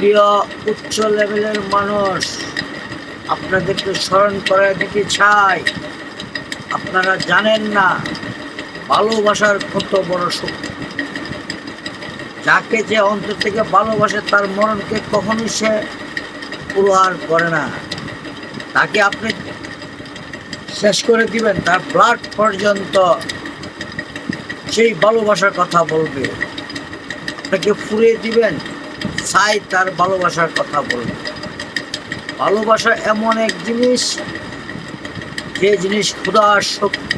প্রিয় উচ্চ লেভেলের মানুষ, আপনাদেরকে স্মরণ করে দিতে চাই, আপনারা জানেন না ভালোবাসার কত বড় শক্তি। যাকে যে অন্তর থেকে ভালোবাসে তার মরণকে কখনোই সে প্রহার করে না। তাকে আপনি শেষ করে দিবেন, তার ব্লাড পর্যন্ত সেই ভালোবাসার কথা বলবে। আপনাকে ফুরিয়ে দিবেন, চাই তার ভালোবাসার কথা বলবে। ভালোবাসা এমন এক জিনিস, যে জিনিস খোদার শক্তি।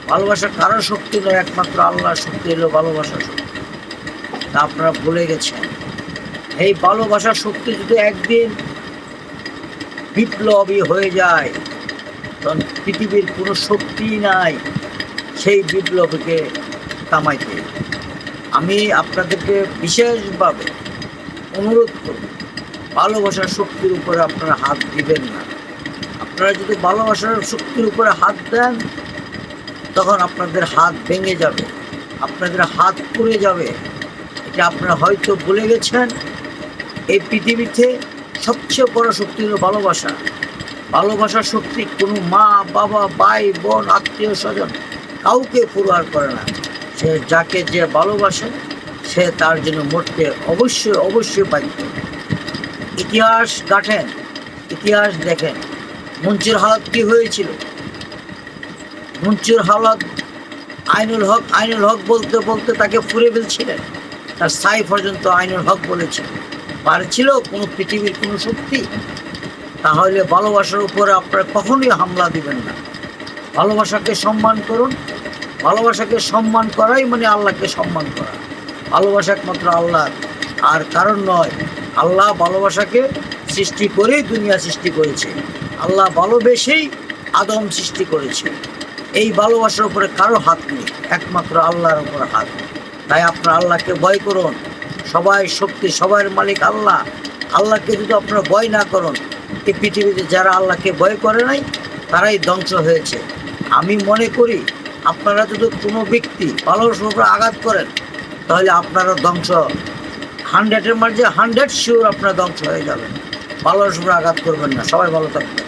ভালোবাসা কারো শক্তি নয়, একমাত্র আল্লাহর শক্তি হলো ভালোবাসার শক্তি। তা আপনারা ভুলে গেছেন। এই ভালোবাসার শক্তি যদি একদিন বিপ্লবী হয়ে যায়, তখন পৃথিবীর কোনো শক্তি নাই সেই বিপ্লবীকে থামাইতে। আমি আপনাদেরকে বিশেষভাবে অনুরোধ করব, ভালোবাসার শক্তির উপরে আপনারা হাত দিবেন না। আপনারা যদি ভালোবাসার শক্তির উপরে হাত দেন, তখন আপনাদের হাত ভেঙে যাবে, আপনাদের হাত পুড়ে যাবে। এটা আপনারা হয়তো ভুলে গেছেন। এই পৃথিবীতে সবচেয়ে বড় শক্তি হলো ভালোবাসা। ভালোবাসার শক্তি কোনো মা, বাবা, ভাই, বোন, আত্মীয় স্বজন কাউকে প্রহার করে না। সে যাকে যে ভালোবাসে সে তার জন্য মরতে অবশ্যই অবশ্যই বাধ্য। ইতিহাস গাঁথেন, ইতিহাস দেখেন, মঞ্চুর হালত কি হয়েছিল। মঞ্চুর হালত আইনুল হক বলতে বলতে তাকে ফুরে ফেলছিলেন। তার সাই পর্যন্ত আইনুল হক বলেছিল। পারছিল কোনো পৃথিবীর কোনো শক্তি? তাহলে ভালোবাসার উপরে আপনারা কখনোই হামলা দিবেন না। ভালোবাসাকে সম্মান করুন। ভালোবাসাকে সম্মান করাই মানে আল্লাহকে সম্মান করা। ভালোবাসা একমাত্র আল্লাহ, আর কারণ নয়। আল্লাহ ভালোবাসাকে সৃষ্টি করেই দুনিয়া সৃষ্টি করেছে। আল্লাহ ভালোবেসেই আদম সৃষ্টি করেছে। এই ভালোবাসার উপরে কারো হাত নেই, একমাত্র আল্লাহর উপর হাত। তাই আপনারা আল্লাহকে ভয় করুন। সবাই শক্তি, সবার মালিক আল্লাহ। আল্লাহকে যদি আপনারা ভয় না করুন, এই পৃথিবীতে যারা আল্লাহকে ভয় করে নাই তারাই ধ্বংস হয়েছে। আমি মনে করি আপনারা যদি কোনো ব্যক্তি ভালোবাসার উপরে আঘাত করেন, তাহলে আপনারা ধ্বংস 100-এর মাঝে 100 শিওর আপনারা ধ্বংস হয়ে যাবেন। ভালোবাসার উপরে আঘাত করবেন না। সবাই ভালো থাকবেন।